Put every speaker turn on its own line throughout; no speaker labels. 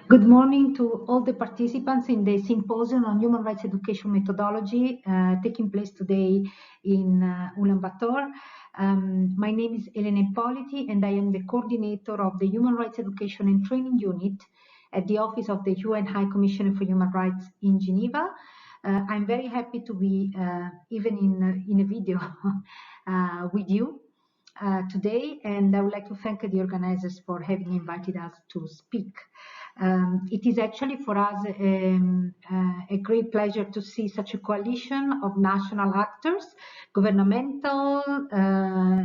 Good morning to all the participants in the Symposium on Human Rights Education Methodology taking place today in Ulaanbaatar. My name is Elena Ippoliti and I am the coordinator of the Human Rights Education and Training Unit at the Office of the UN High Commissioner for Human Rights in Geneva. I'm very happy to be even in a video with you today, and I would like to thank the organizers for having invited us to speak. It is actually for us a great pleasure to see such a coalition of national actors, governmental,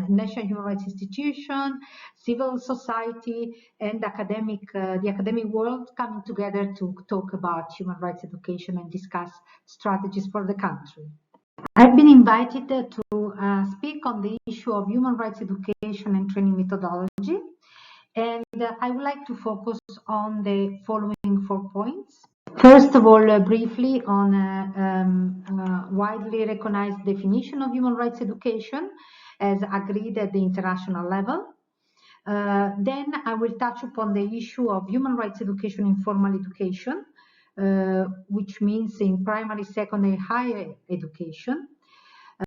national human rights institutions, civil society, and the academic world coming together to talk about human rights education and discuss strategies for the country. I've been invited to speak on the issue of human rights education and training methodology, and I would like to focus on the following 4 points. First of all, briefly on a widely recognized definition of human rights education as agreed at the international level. Then I will touch upon the issue of human rights education in formal education, which means in primary, secondary, higher education.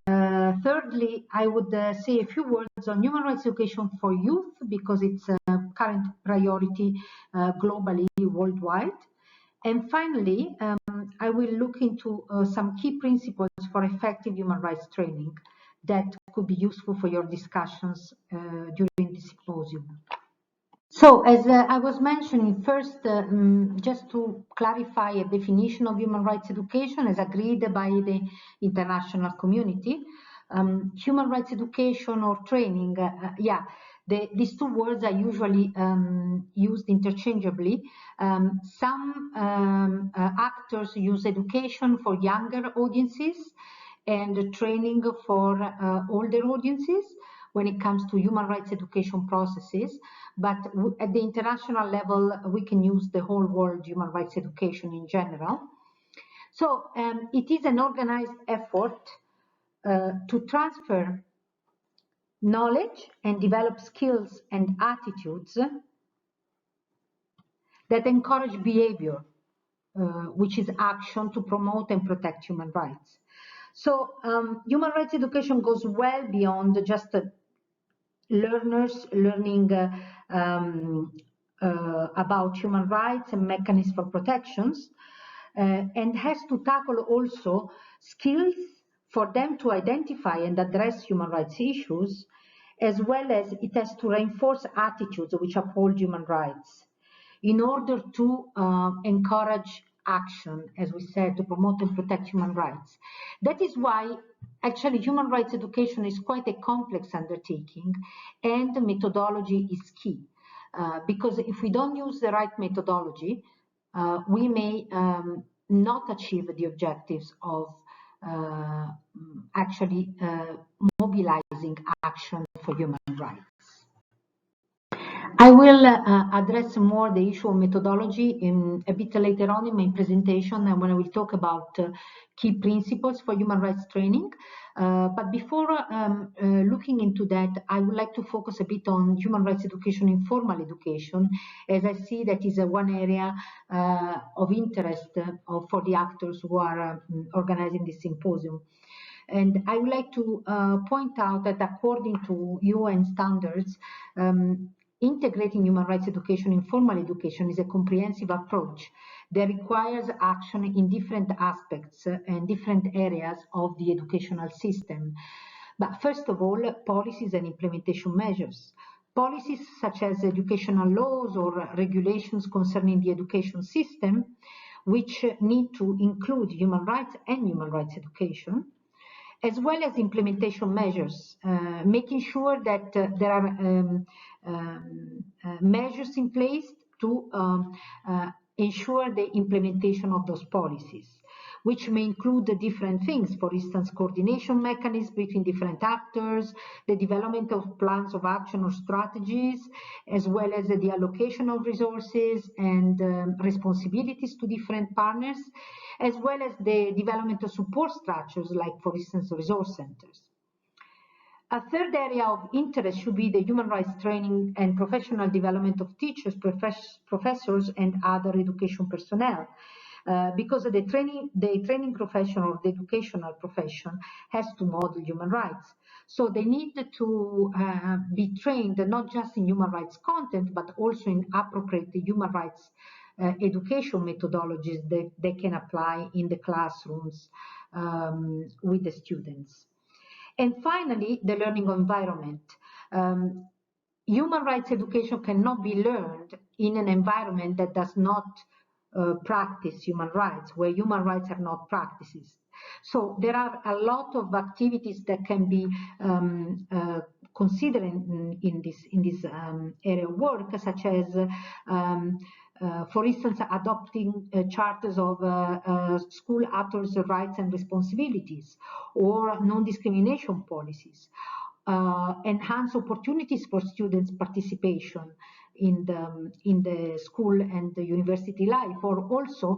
Thirdly, I would say a few words on human rights education for youth because it's a current priority globally, worldwide. And finally, I will look into some key principles for effective human rights training that could be useful for your discussions during the symposium. So, as I was mentioning, first, just to clarify a definition of human rights education as agreed by the international community, human rights education or training, these two words are usually used interchangeably. Some actors use education for younger audiences and training for older audiences when it comes to human rights education processes, but at the international level, we can use the whole world human rights education in general. So it is an organized effort to transfer knowledge and develop skills and attitudes that encourage behavior, which is action to promote and protect human rights. So human rights education goes well beyond just learners learning about human rights and mechanisms for protections, and has to tackle also skills for them to identify and address human rights issues, as well as it has to reinforce attitudes which uphold human rights in order to encourage action, as we said, to promote and protect human rights. That is why actually human rights education is quite a complex undertaking, and the methodology is key. Because if we don't use the right methodology, we may not achieve the objectives of actually mobilizing action for human rights. I will address more the issue of methodology a bit later on in my presentation when I will talk about key principles for human rights training. But before looking into that, I would like to focus a bit on human rights education in formal education, as I see that is one area of interest for the actors who are organizing this symposium. And I would like to point out that according to UN standards, integrating human rights education in formal education is a comprehensive approach that requires action in different aspects and different areas of the educational system. But first of all, policies and implementation measures. Policies such as educational laws or regulations concerning the education system, which need to include human rights and human rights education, as well as implementation measures, making sure that there are measures in place to ensure the implementation of those policies, which may include the different things, for instance, coordination mechanisms between different actors, the development of plans of action or strategies, as well as the allocation of resources and responsibilities to different partners, as well as the development of support structures, like, for instance, resource centers. A third area of interest should be the human rights training and professional development of teachers, professors, and other education personnel. Because the training profession or the educational profession has to model human rights. So they need to be trained not just in human rights content, but also in appropriate human rights education methodologies that they can apply in the classrooms with the students. And finally, the learning environment. Human rights education cannot be learned in an environment that does not practice human rights, where human rights are not practices. So there are a lot of activities that can be considered in this area of work, such as for instance, adopting charters of school authors' rights and responsibilities, or non-discrimination policies, enhance opportunities for students' participation in the school and the university life, or also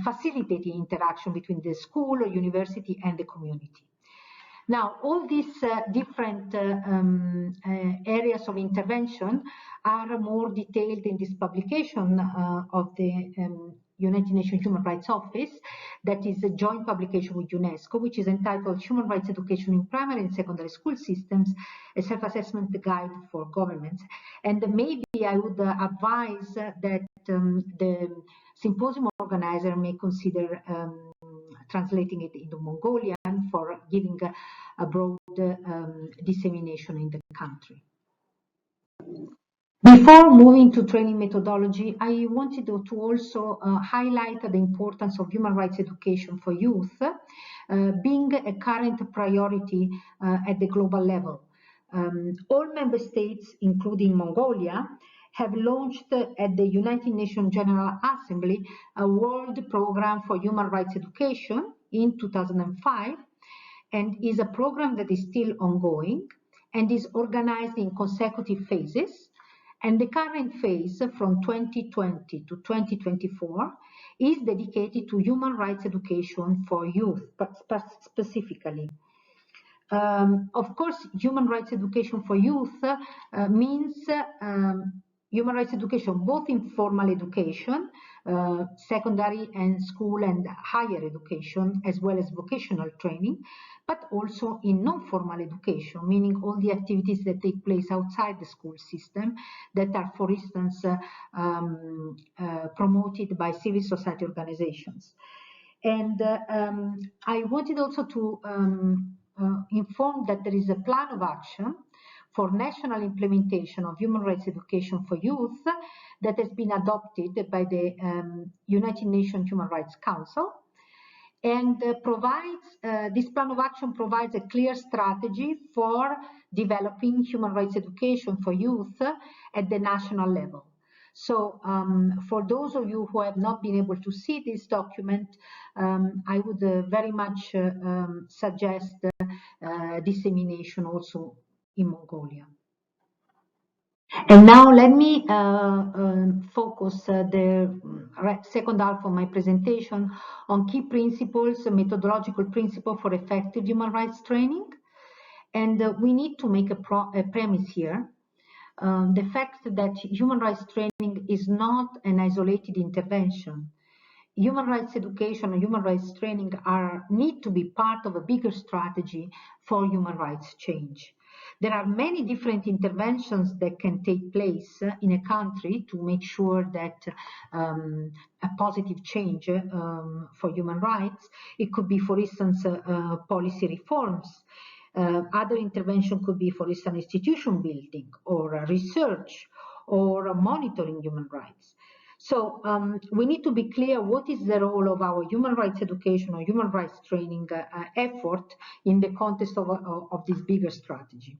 facilitating interaction between the school, university, and the community. Now, all these different areas of intervention are more detailed in this publication of the United Nations Human Rights Office, that is a joint publication with UNESCO, which is entitled Human Rights Education in Primary and Secondary School Systems, a Self-Assessment Guide for Governments. And maybe I would advise that the symposium organizer may consider translating it into Mongolian for giving a broad dissemination in the country. Before moving to training methodology, I wanted to also highlight the importance of human rights education for youth, being a current priority at the global level. All member states, including Mongolia, have launched at the United Nations General Assembly a World Program for Human Rights Education in 2005, and is a program that is still ongoing and is organized in consecutive phases. And the current phase from 2020 to 2024 is dedicated to human rights education for youth, but specifically. Of course, human rights education for youth means human rights education, both in formal education, secondary and school and higher education, as well as vocational training, but also in non-formal education, meaning all the activities that take place outside the school system that are, for instance, promoted by civil society organizations. And I wanted also to inform that there is a plan of action for national implementation of human rights education for youth that has been adopted by the United Nations Human Rights Council, and this plan of action provides a clear strategy for developing human rights education for youth at the national level. So for those of you who have not been able to see this document, I would very much suggest dissemination also in Mongolia. And now let me focus the second half of my presentation on key principles, methodological principles for effective human rights training. And we need to make a premise here. The fact that human rights training is not an isolated intervention. Human rights education and human rights training need to be part of a bigger strategy for human rights change. There are many different interventions that can take place in a country to make sure that a positive change for human rights. It could be, for instance, policy reforms. Other intervention could be, for instance, institution building or research or monitoring human rights. So we need to be clear what is the role of our human rights education or human rights training effort in the context of this bigger strategy.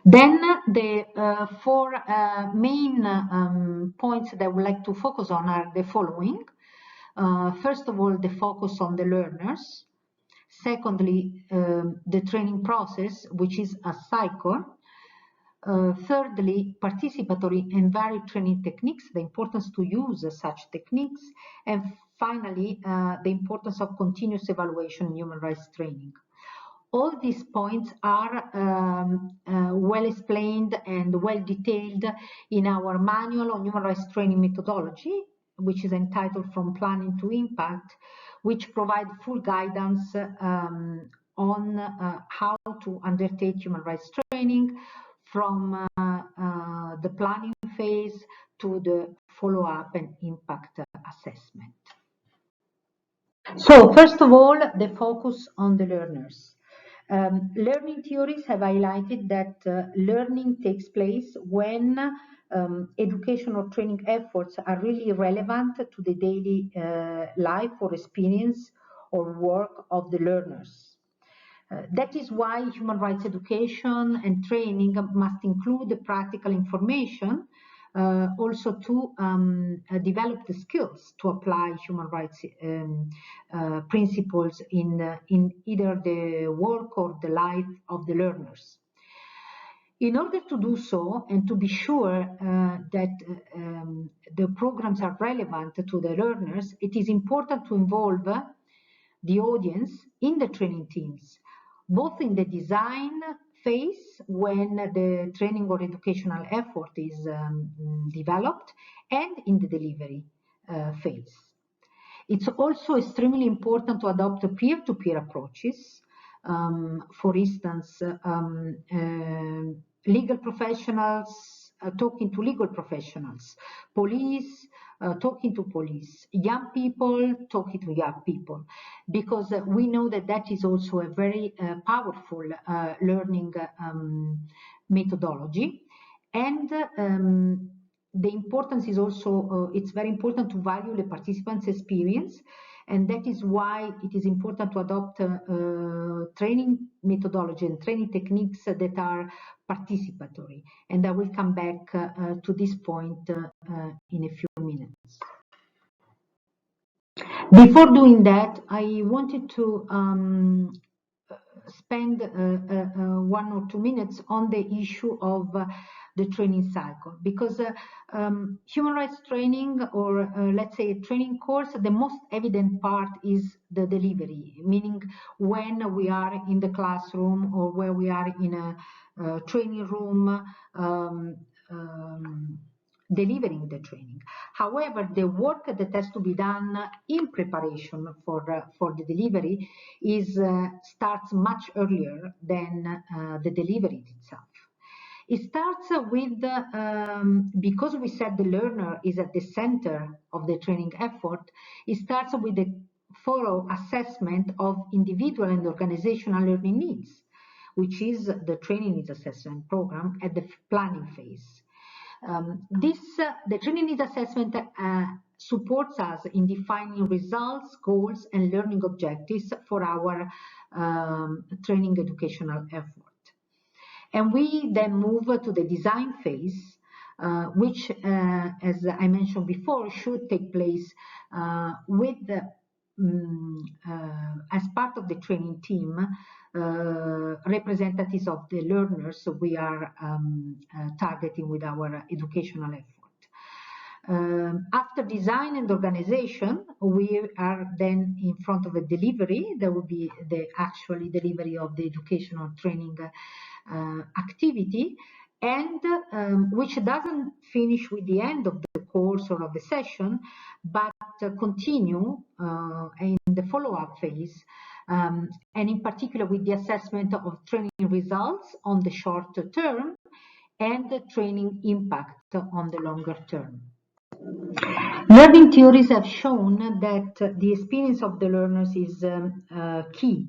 Then the four main points that I would like to focus on are the following. First of all, the focus on the learners. Secondly, the training process, which is a cycle. Thirdly, participatory and varied training techniques, the importance to use such techniques. And finally, the importance of continuous evaluation in human rights training. All these points are well explained and well detailed in our manual on human rights training methodology, which is entitled From Planning to Impact, which provide full guidance on how to undertake human rights training from the planning phase to the follow-up and impact assessment. So first of all, the focus on the learners. Learning theories have highlighted that learning takes place when education or training efforts are really relevant to the daily life or experience or work of the learners. That is why human rights education and training must include the practical information also to develop the skills to apply human rights principles in either the work or the life of the learners. In order to do so and to be sure that the programs are relevant to the learners, it is important to involve the audience in the training teams, both in the design phase when the training or educational effort is developed and in the delivery phase. It's also extremely important to adopt peer-to-peer approaches. For instance, legal professionals talking to legal professionals, police talking to police, young people talking to young people, because we know that that is also a very powerful learning methodology. And the importance is also, it's very important to value the participants' experience, and that is why it is important to adopt training methodology and training techniques that are participatory. And I will come back to this point in a few minutes. Before doing that, I wanted to spend 1 or 2 minutes on the issue of the training cycle, because human rights training, or let's say a training course, the most evident part is the delivery, meaning when we are in the classroom or where we are in a training room delivering the training. However, the work that has to be done in preparation for the delivery is starts much earlier than the delivery itself. It starts with, because we said the learner is at the center of the training effort, it starts with a thorough assessment of individual and organizational learning needs, which is the training needs assessment program at the planning phase. The training needs assessment supports us in defining results, goals, and learning objectives for our training educational effort. And we then move to the design phase, which, as I mentioned before, should take place with as part of the training team, representatives of the learners we are targeting with our educational effort. After design and organization, we are then in front of a delivery. There will be the actual delivery of the educational training activity, and which doesn't finish with the end of the course or of the session, but continue in the follow-up phase, and in particular with the assessment of training results on the short term and the training impact on the longer term. Learning theories have shown that the experience of the learners is key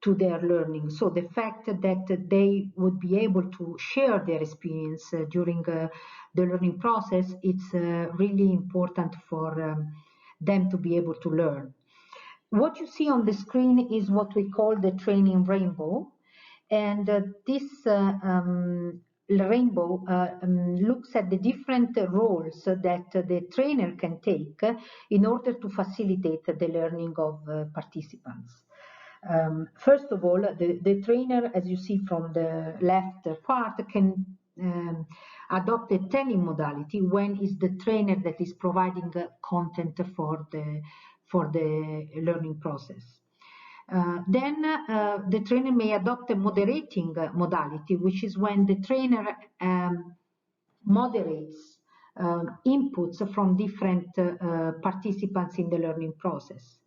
to their learning. So the fact that they would be able to share their experience during the learning process, it's really important for them to be able to learn. What you see on the screen is what we call the training rainbow. And this rainbow looks at the different roles that the trainer can take in order to facilitate the learning of participants. First of all, the trainer, as you see from the left part, can adopt a telling modality when it's the trainer that is providing content for the learning process. Then the trainer may adopt a moderating modality, which is when the trainer moderates inputs from different participants in the learning process.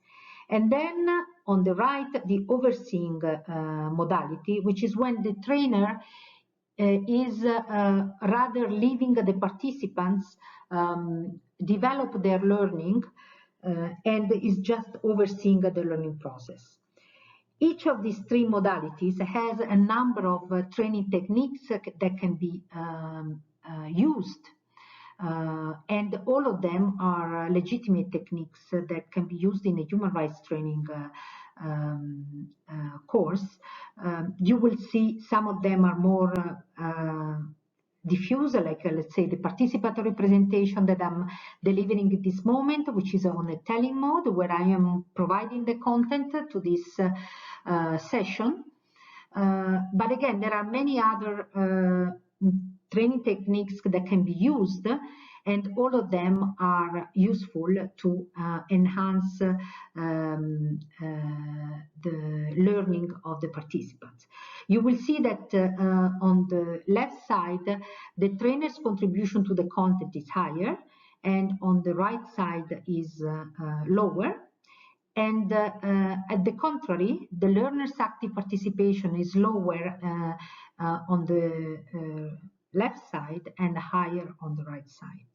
And then on the right, the overseeing modality, which is when the trainer is rather leaving the participants develop their learning and is just overseeing the learning process. Each of these three modalities has a number of training techniques that can be used, and all of them are legitimate techniques that can be used in a human rights training course. You will see some of them are more diffuse, like let's say the participatory presentation that I'm delivering at this moment, which is on a telling mode, where I am providing the content to this session. But again, there are many other training techniques that can be used, and all of them are useful to enhance the learning of the participants. You will see that on the left side, the trainer's contribution to the content is higher, and on the right side is lower. And at the contrary, the learner's active participation is lower on the left side and higher on the right side.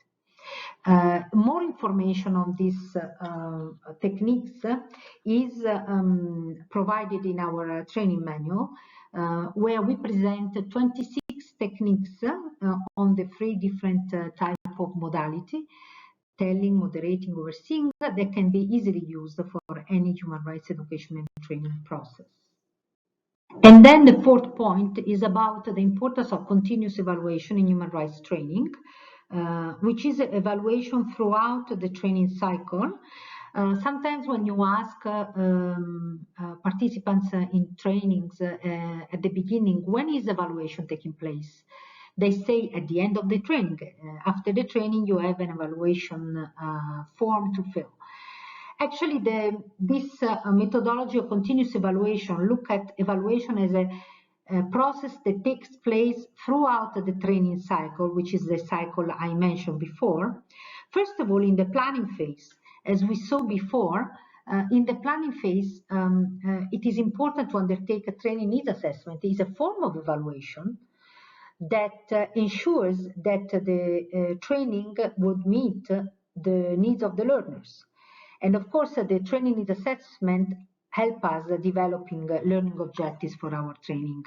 More information on these techniques is provided in our training manual, where we present 26 techniques on the 3 different types of modality: telling, moderating, overseeing, that can be easily used for any human rights education and training process. And then the fourth point is about the importance of continuous evaluation in human rights training, which is evaluation throughout the training cycle. Sometimes when you ask participants in trainings at the beginning, when is evaluation taking place? They say at the end of the training. After the training, you have an evaluation form to fill. Actually, this methodology of continuous evaluation look at evaluation as a process that takes place throughout the training cycle, which is the cycle I mentioned before. First of all, in the planning phase, as we saw before, in the planning phase, it is important to undertake a training needs assessment. It is a form of evaluation that ensures that the training would meet the needs of the learners. And of course, the training needs assessment help us developing learning objectives for our training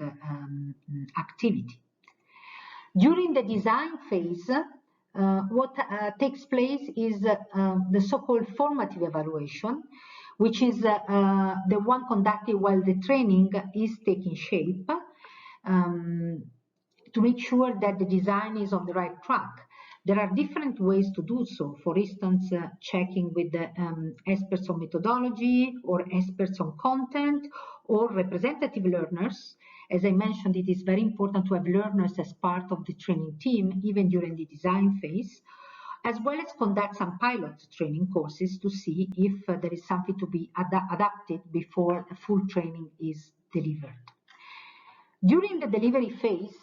activity. During the design phase, what takes place is the so-called formative evaluation, which is the one conducted while the training is taking shape, to make sure that the design is on the right track. There are different ways to do so. For instance, checking with the experts on methodology or experts on content or representative learners. As I mentioned, it is very important to have learners as part of the training team, even during the design phase, as well as conduct some pilot training courses to see if there is something to be adapted before a full training is delivered. During the delivery phase,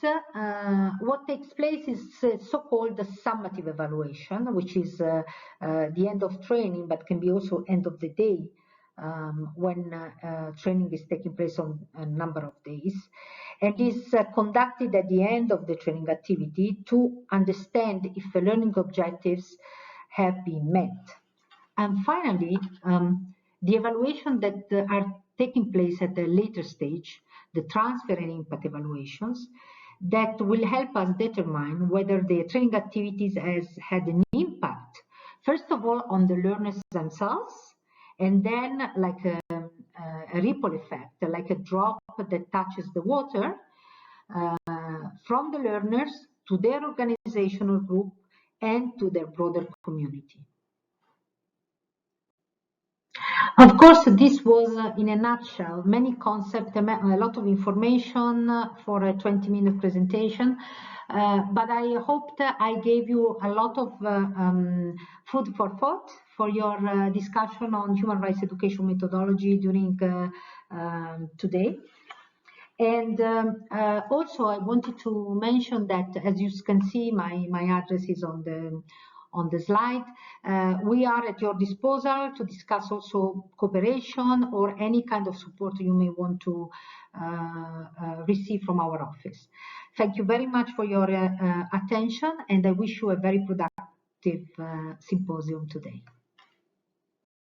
what takes place is so-called the summative evaluation, which is the end of training, but can be also end of the day when training is taking place on a number of days, and is conducted at the end of the training activity to understand if the learning objectives have been met. And finally, the evaluation that are taking place at the later stage, the transfer and impact evaluations, that will help us determine whether the training activities has had an impact, first of all, on the learners themselves, and then like a ripple effect, like a drop that touches the water from the learners to their organizational group and to their broader community. Of course, this was in a nutshell, many concepts, a lot of information for a 20-minute presentation. But I hoped I gave you a lot of food for thought for your discussion on human rights education methodology during today. And also, I wanted to mention that, as you can see, my address is on the slide. We are at your disposal to discuss also cooperation or any kind of support you may want to receive from our office. Thank you very much for your attention, and I wish you a very productive symposium today.